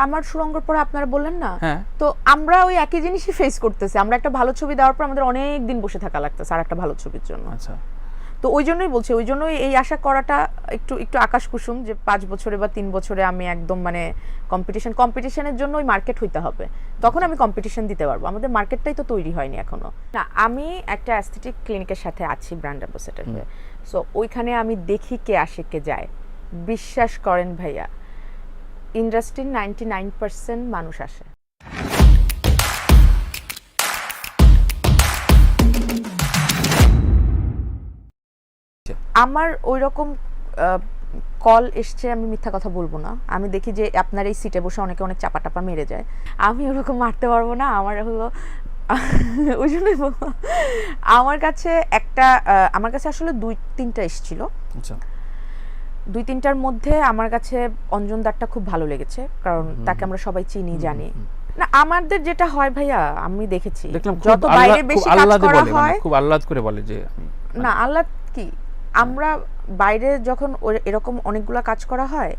আমার সুরঙ্গর পরে আপনারা বললেন না, হ্যাঁ তো আমরা ওই একই জিনিসই ফেস করতেছি। আমরা একটা ভালো ছবি দেওয়ার পর আমাদের অনেক দিন বসে থাকা লাগতেছে আর একটা ভালো ছবির জন্য। আচ্ছা, তো ওই জন্যই বলছি, ওই জন্যই এই আশা করাটা একটু একটু আকাশ কুসুম যে 5 বছরে বা 3 বছরে আমি একদম মানে কম্পিটিশনের জন্য ওই মার্কেট হইতে হবে, তখন আমি কম্পিটিশন দিতে পারবো। আমাদের মার্কেটটাই তো তৈরি হয়নি এখনো। না, আমি একটা অ্যাস্থেটিক ক্লিনিকের সাথে আছি ব্র্যান্ড অ্যাম্বাসেডর হয়ে। সো ওইখানে আমি দেখি কে আসে কে যায়। বিশ্বাস করেন ভাইয়া, ইন্ডাস্ট্রির 99% মানুষ আসে। আমার ওই রকম কল এসছে, আমি মিথ্যা কথা বলবো না। আমি দেখি যে আপনার এই সিটে বসে অনেকে অনেক চাপা টাপা মেরে যায়, আমি ওরকম মারতে পারবো না। আমার হলো ওই জন্যই আমার কাছে আসলে 2-3টা এসেছিল। আচ্ছা, 2-3টার মধ্যে আমার কাছে অঞ্জন দারটা খুব ভালো লেগেছে, কারণ তাকে আমরা সবাই চিনি জানি। না, আমাদের যেটা হয় ভাইয়া, আমি দেখেছি যত বাইরে বেশি কাজ করা হয়, খুব আহ্লাদ করে বলে যে না আল্লাহ কি, আমরা বাইরে যখন এরকম অনেকগুলা কাজ করা হয়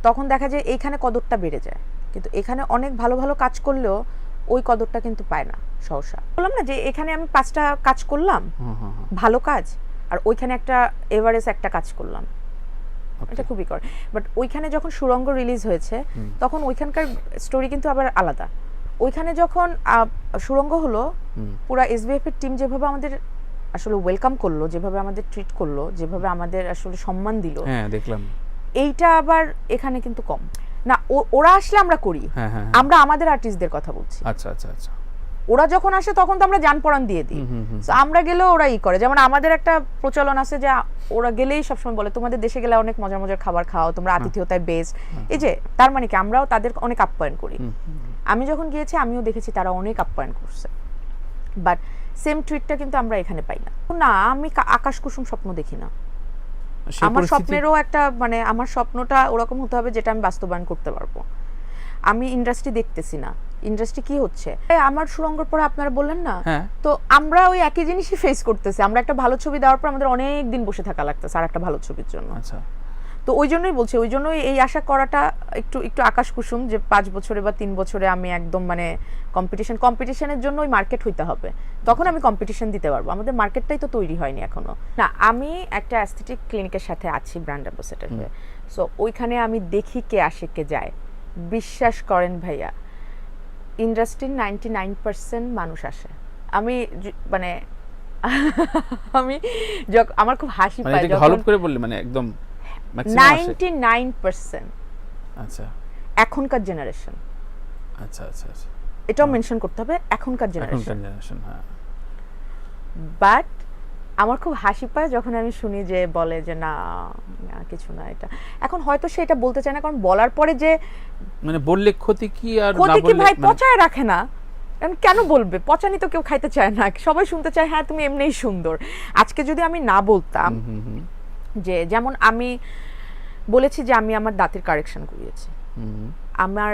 তখন দেখা যায় এইখানে কদরটা বেড়ে যায়, কিন্তু এখানে অনেক ভালো ভালো কাজ করলেও ওই কদরটা কিন্তু পায় না সহসা। বললাম না যে এখানে আমি 5টা কাজ করলাম ভালো কাজ, আর ওইখানে একটা এভারেজ একটা কাজ করলাম, এটা খুবই করে। বাট ওইখানে যখন সুরঙ্গ রিলিজ হয়েছে তখন ওইখানকার স্টোরি কিন্তু আবার আলাদা। ওইখানে যখন সুরঙ্গ হলো, পুরা এসবিএফ এর টিম যেভাবে আমাদের আসলে ওয়েলকাম করলো, যেভাবে আমাদের ট্রিট করলো, যেভাবে আমাদের আসলে সম্মান দিল, হ্যাঁ দেখলাম, এইটা আবার এখানে কিন্তু কম না। ওরা আসলে আমরা করি, আমরা আমাদের আর্টিস্টদের কথা বলছি। আচ্ছা আচ্ছা আচ্ছা, ওরা যখন আসে তখন তো আমরা জান পরাণ দিয়ে দিই, আমরা গেলেও ওরা করে। যেমন আমাদের একটা প্রচলন আছে যে ওরা গেলেই সবসময় বলে তোমাদের দেশে গেলে অনেক মজার মজার খাবার খাও, তোমরা আতিথেয়তায় বেস্ট। এই যে তার মানে কি, আমরাও তাদের অনেক আপ্যায়ন করি। আমি যখন গিয়েছি আমিও দেখেছি তারা অনেক আপ্যায়ন করছে, বাট সেম ট্রিটটা কিন্তু আমরা এখানে পাই না। না, আমি আকাশ কুসুম স্বপ্ন দেখি না। আমার স্বপ্নেরও একটা মানে আমার স্বপ্নটা ওরকম হতে হবে যেটা আমি বাস্তবায়ন করতে পারবো। আমি ইন্ডাস্ট্রি দেখতেছি না, ইন্ডাস্ট্রি কি হচ্ছে। আমার সুরঙ্গর পরে আপনারা বললেন না, তো আমরা ওই একই জিনিসই ফেস করতেছি। আমরা একটা ভালো ছবি দেওয়ার পর আমাদের অনেক দিন বসে থাকা লাগতেছে আর একটা ভালো ছবির জন্য। আচ্ছা, তো ওই জন্যই বলছি, ওই জন্যই এই আশা করাটা একটু একটু আকাশ কুসুম যে 5 বছরে বা 3 বছরে আমি একদম মানে কম্পিটিশনের জন্য ওই মার্কেট হইতে হবে, তখন আমি কম্পিটিশন দিতে পারবো। আমাদের মার্কেটটাই তো তৈরি হয়নি এখনো। না, আমি একটা অ্যাস্থেটিক ক্লিনিকের সাথে আছি ব্র্যান্ড অ্যাম্বাসেডর হয়ে। সো ওইখানে আমি দেখি কে আসে কে যায়। বিশ্বাস করেন ভাইয়া, ইন্ডাস্ট্রির 99% মানুষ আসে। আমি মানে আমি আমার খুব হাসি পায় যখন হলপ করে বললে, মানে একদম 99%। আচ্ছা, এখনকার জেনারেশন। আচ্ছা আচ্ছা আচ্ছা, এটাও মেনশন করতে হবে, এখনকার জেনারেশন। হ্যাঁ। বাট আমার খুব হাসি পায় যখন আমি শুনি যে বলে যে না কিছু না, এটা এখন হয়তো সেটা বলতে চায় না, কারণ বলার পরে যে মানে বললে ক্ষতি কি, আর ক্ষতি কি ভাই, পচায় রাখে না। কেন বলবে? পচানি তো কেউ খাইতে চায় না, সবাই শুনতে চায় হ্যাঁ তুমি এমনিই সুন্দর। আজকে যদি আমি না বলতাম যে, যেমন আমি বলেছি যে আমি আমার দাঁতের কারেকশন করিয়েছি, আমার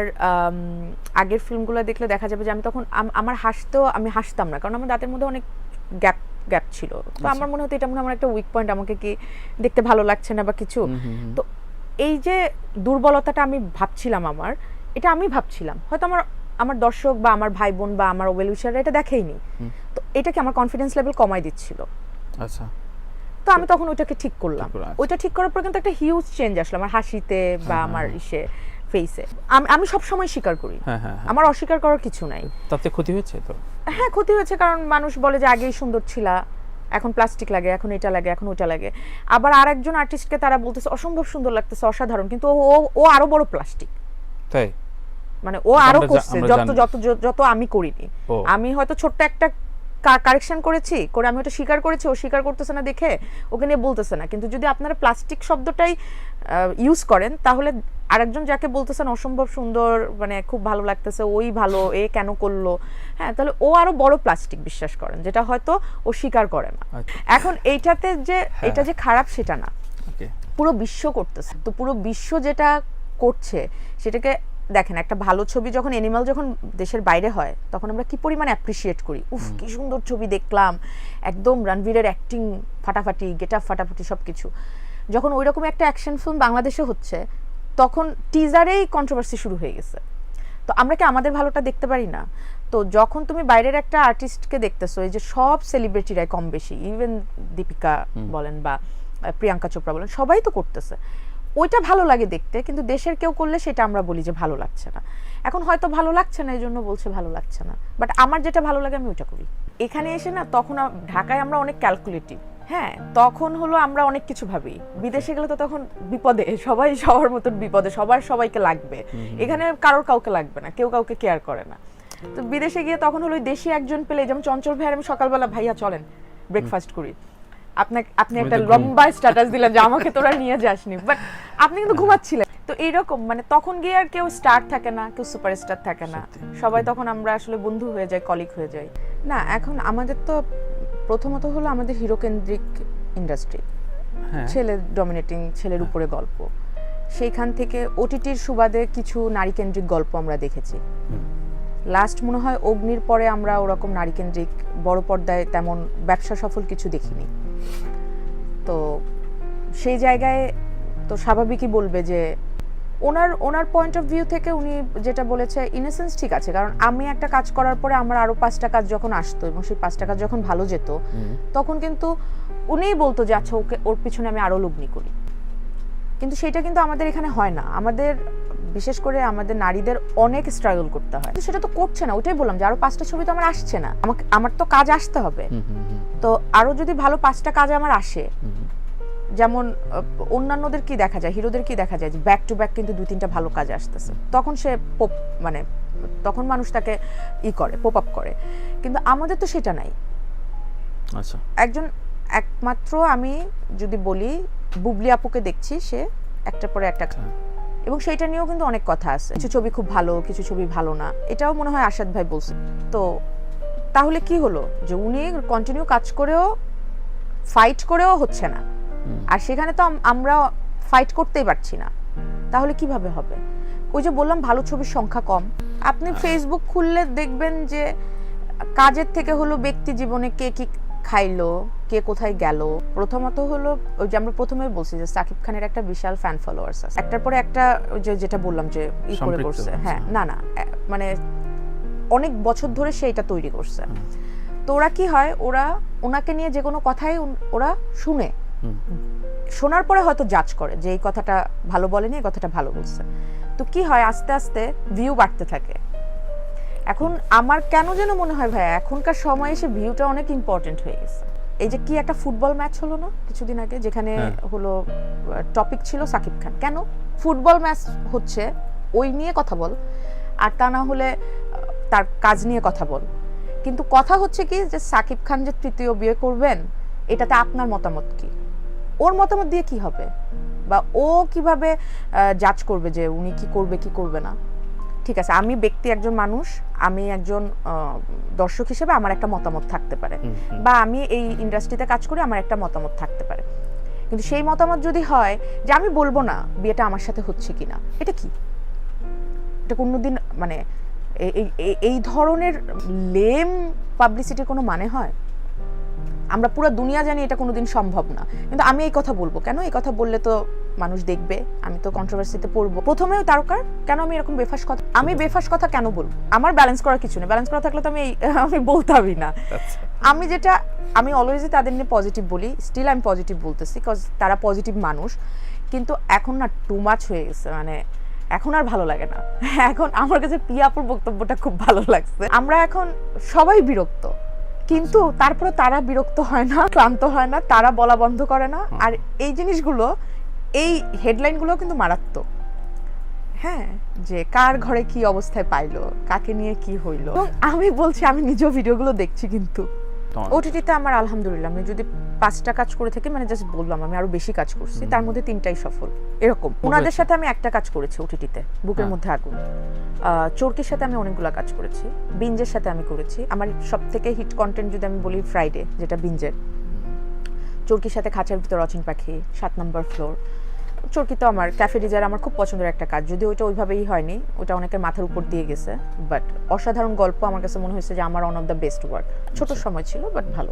আগের ফিল্মগুলো দেখলে দেখা যাবে যে আমি তখন আমার আমি হাসতাম না, কারণ আমার দাঁতের মধ্যে অনেক গ্যাপ ছিল। তো আমার মনে হতো এটা মনে হয় আমার একটা উইক পয়েন্ট, আমাকে কি দেখতে ভালো লাগছে না বা কিছু। তো এই যে দুর্বলতাটা আমি ভাবছিলাম, এটা আমি ভাবছিলাম, হয়তো আমার দর্শক বা আমার ভাই বোন বা আমার ওয়েল উইশাররা এটা দেখেইনি, তো এটাকে আমার কনফিডেন্স লেভেল কমাই দিচ্ছিল। আচ্ছা, তো আমি তখন ওইটাকে ঠিক করলাম। ওইটা ঠিক করার পর কিন্তু একটা হিউজ চেঞ্জ আসলো আমার হাসিতে বা আমার ফেসে। আমি সব সময় স্বীকার করি, আমার অস্বীকার করার কিছু নাই। তাতে ক্ষতি হয়েছে তো? হ্যাঁ, ক্ষতি হয়েছে, কারণ মানুষ বলে যে আগেই সুন্দর ছিলা, এখন প্লাস্টিক লাগে, এখন এটা লাগে, এখন ওটা লাগে। আবার আরেকজন আর্টিস্টকে তারা বলতেছে অসম্ভব সুন্দর লাগতেছে, অসাধারণ, কিন্তু ও আরো বড় প্লাস্টিক। তাই মানে ও আরো করছে যত আমি করিনি। আমি হয়তো ছোট্ট একটা কারেকশন করেছি, করে আমি ওটা স্বীকার করেছি, ও স্বীকার করতেছে না দেখে ওকে নিয়ে বলতেছে না। কিন্তু যদি আপনারা প্লাস্টিক শব্দটাই ইউজ করেন, তাহলে আরেকজন যাকে বলতেছেন অসম্ভব সুন্দর, মানে খুব ভালো লাগতেছে, ওই ভালো, এ কেন করলো, হ্যাঁ, তাহলে ও আরো বড় প্লাস্টিক, বিশ্বাস করেন, যেটা হয়তো ও স্বীকার করে না। এখন এইটাতে যে এটা যে খারাপ সেটা না, পুরো বিশ্ব করতেছে। তো পুরো বিশ্ব যেটা করছে সেটাকে দেখেন, একটা ভালো ছবি যখন অ্যানিমাল যখন দেশের বাইরে হয়, তখন আমরা কি পরিমাণ অ্যাপ্রিসিয়েট করি, উফ কি সুন্দর ছবি দেখলাম, একদম রণবীরের অ্যাক্টিং ফাটাফাটি, গেট আপ ফাটাফাটি, সবকিছু। যখন ওইরকম একটা অ্যাকশন ফিল্ম বাংলাদেশে হচ্ছে, তখন টিজারেই কন্ট্রোভার্সি শুরু হয়ে গেছে। তো আমরা কি আমাদের ভালোটা দেখতে পারি না? তো যখন তুমি বাইরের একটা আর্টিস্টকে দেখতেছো, এই যে সব সেলিব্রিটিরাই কম বেশি, ইভেন দীপিকা বলেন বা প্রিয়াঙ্কা চোপড়া বলেন, সবাই তো করতেছে, ওইটা ভালো লাগে দেখতে, কিন্তু দেশের কেউ করলে সেটা আমরা বলি যে ভালো লাগছে না। এখন হয়তো ভালো লাগছে না, এই জন্য বলছে ভালো লাগছে না, বাট আমার যেটা ভালো লাগে আমি ওইটা করি। এখানে এসে না তখন ঢাকায় আমরা অনেক ক্যালকুলেটিভ, হ্যাঁ, তখন হলো আমরা অনেক কিছু ভাবি। বিদেশে গেলে তো তখন বিপদে, সবাই সবার মতন বিপদে, সবার সবাইকে লাগবে। এখানে কারোর কাউকে লাগবে না, কেউ কাউকে কেয়ার করে না। তো বিদেশে গিয়ে তখন হলো দেশি একজন পেলে, যেমন চঞ্চল ভাইয়ের আমি সকালবেলা, ভাইয়া চলেন ব্রেকফাস্ট করি, আপনি একটা লম্বা স্ট্যাটাস দিলেন যে আমাকে তোরা নিয়ে যাসনি, বাট আপনি কিন্তু ঘুমাচ্ছিলেন। তো এইরকম মানে তখন গিয়ে আর কেউ স্টার থাকে না, কেউ সুপারস্টার থাকে না, সবাই তখন আমরা আসলে বন্ধু হয়ে যাই, কলিগ হয়ে যাই। না, এখন আমাদের তো প্রথমত হলো আমাদের হিরো কেন্দ্রিক ইন্ডাস্ট্রি, ছেলে ডমিনেটিং, ছেলের উপরে গল্প। সেইখান থেকে ওটিটির সুবাদে কিছু নারী কেন্দ্রিক গল্প আমরা দেখেছি। লাস্ট মনে হয় অগ্নির পরে আমরা ওরকম নারী কেন্দ্রিক বড় পর্দায় তেমন ব্যবসা সফল কিছু দেখিনি। তো সেই জায়গায় তো স্বাভাবিকই বলবে যে ওনার পয়েন্ট অফ ভিউ থেকে উনি যেটা বলেছে ইনোসেন্স ঠিক আছে, কারণ আমি একটা কাজ করার পরে আমার আরো 5টা কাজ যখন আসতো এবং সেই 5টা কাজ যখন ভালো যেত, তখন কিন্তু উনিই বলতো যে আচ্ছা ওর পিছনে আমি আরো লগ্নি করি। কিন্তু সেটা কিন্তু আমাদের এখানে হয় না। আমাদের বিশেষ করে আমাদের নারীদের অনেক স্ট্রাগল করতে হয়, সেটা তো করছে না। ওইটাই বললাম যে আরো 5টা ছবি তো আমার আসছে না, আমার তো কাজ আসতে হবে। তো আরো যদি ভালো 5টা কাজ আমার আসে, যেমন অন্যান্যদের কি দেখা যায়, হিরোদের কি দেখা যায় যে ব্যাক টু ব্যাক কিন্তু 2-3টা ভালো কাজ আসতেছে, তখন সে মানে তখন মানুষ তাকে করে, পপ আপ করে। কিন্তু আমাদের তো সেটা নাই। আচ্ছা, একমাত্র আমি যদি বলি বুবলি আপুকে দেখছি, সে একটার পরে একটা, এবং সেইটা নিয়েও কিন্তু অনেক কথা আছে। কিছু ছবি খুব ভালো, কিছু ছবি ভালো না, এটাও মনে হয় আশাদ ভাই বলছে। তো তাহলে কি হলো যে উনি কন্টিনিউ কাজ করেও, ফাইট করেও হচ্ছে না, আর সেখানে তো আমরা ফাইট করতেই পারছি না, তাহলে কিভাবে হবে? ওই যে বললাম ভালো ছবির সংখ্যা কম। আপনি ফেসবুক খুললে দেখবেন যে কাজের থেকে হলো ব্যক্তি জীবনে কে কি খাইলো, কে কোথায় গেল। প্রথমত হলো ওই যে আমরা প্রথমেই বলছি যে সাকিব খানের একটা বিশাল ফ্যান ফলোয়ার্স আছে, একটার পরে একটা, ওই যে যেটা বললাম যে করে করছে, হ্যাঁ, না মানে অনেক বছর ধরে সে এটা তৈরি করছে। তো ওরা কি হয়, ওনাকে নিয়ে যে কোনো কথাই ওরা শুনে, শোনার পরে হয়তো জাজ করে যে এই কথাটা ভালো বলেনি, এই কথাটা ভালো বলছে। তো কি হয়, আস্তে আস্তে ভিউ বাড়তে থাকে। এখন আমার কেন যেন মনে হয় ভাই এখনকার সময়ে এসে ভিউটা অনেক ইম্পর্টেন্ট হয়ে গেছে। এই যে কি একটা ফুটবল ম্যাচ হলো না কিছুদিন আগে, যেখানে হলো টপিক ছিল সাকিব খান, কেন ফুটবল ম্যাচ হচ্ছে ওই নিয়ে কথা বল, আর তা না হলে তার কাজ নিয়ে কথা বল। কিন্তু কথা হচ্ছে কি যে সাকিব খান যে তৃতীয় বিয়ে করবেন, এটাতে আপনার মতামত কি? ওর মতামত দিয়ে কি হবে, বা ও কিভাবে জাজ করবে যে উনি কি করবে কি করবে না? ঠিক আছে, আমি ব্যক্তি একজন মানুষ, আমি একজন দর্শক হিসেবে আমার একটা মতামত থাকতে পারে, বা আমি এই ইন্ডাস্ট্রিতে কাজ করি, আমার একটা মতামত থাকতে পারে। কিন্তু সেই মতামত যদি হয় যে আমি বলবো না বিয়েটা আমার সাথে হচ্ছে কিনা, এটা কি? এটা কোনোদিন মানে এই ধরনের লেম পাবলিসিটির কোনো মানে হয়? আমরা পুরো দুনিয়া জানি এটা কোনোদিন সম্ভব না, কিন্তু আমি এই কথা বলবো কেন? এই কথা বললে তো মানুষ দেখবে, আমি তো কন্ট্রোভার্সিতে পড়বো। প্রথমেও তারকার কেন আমি এরকম বেফাস কথা কেন বলবো? আমার ব্যালেন্স করার কিছু নেই, ব্যালেন্স করা থাকলে তো আমি বলতামই না। আমি অলওয়েজই তাদের নিয়ে পজিটিভ বলি, স্টিল আমি পজিটিভ বলতেছি, বিকজ তারা পজিটিভ মানুষ। কিন্তু এখন না টু মাচ হয়ে গেছে, মানে এখন আর ভালো লাগে না। এখন আমার কাছে পিয়াপুর বক্তব্যটা খুব ভালো লাগছে। আমরা এখন সবাই বিরক্ত, কিন্তু তারপরে তারা বিরক্ত হয় না, ক্লান্ত হয় না, তারা বলা বন্ধ করে না। আর এই জিনিসগুলো, এই হেডলাইনগুলো কিন্তু মারাত্মক, হ্যাঁ, যে কার ঘরে কি অবস্থায় পাইলো, কাকে নিয়ে কি হইলো। আমি বলছি আমি নিজেও ভিডিওগুলো দেখছি, কিন্তু ওটিটিতে আমার আলহামদুলিল্লাহ, আমি যদি 5টা কাজ করে থাকি, মানে জাস্ট বললাম আমি আরো বেশি কাজ করছি, তার মধ্যে 3টাই সফল। এরকম ওনাদের সাথে আমি একটা কাজ করেছি ওটিটিতে, বুকের মধ্যে আগুন। চরকির সাথে আমি অনেকগুলো কাজ করেছি, বিঞ্জের সাথে আমি করেছি। আমার সব থেকে হিট কন্টেন্ট যদি আমি বলি ফ্রাইডে, যেটা বিঞ্জের। চরকির সাথে খাঁচার ভিতর অচিন পাখি, 7 নম্বর ফ্লোর। চরকি তো আমার ক্যাফে ডিজার আমার খুব পছন্দের একটা কাজ, যদি ওইটা ওইভাবেই হয়নি, ওটা অনেকের মাথার উপর দিয়ে গেছে, বাট অসাধারণ গল্প। আমার কাছে মনে হয়েছে যে আমার one of the best work. ছোট সময় ছিল, বাট ভালো।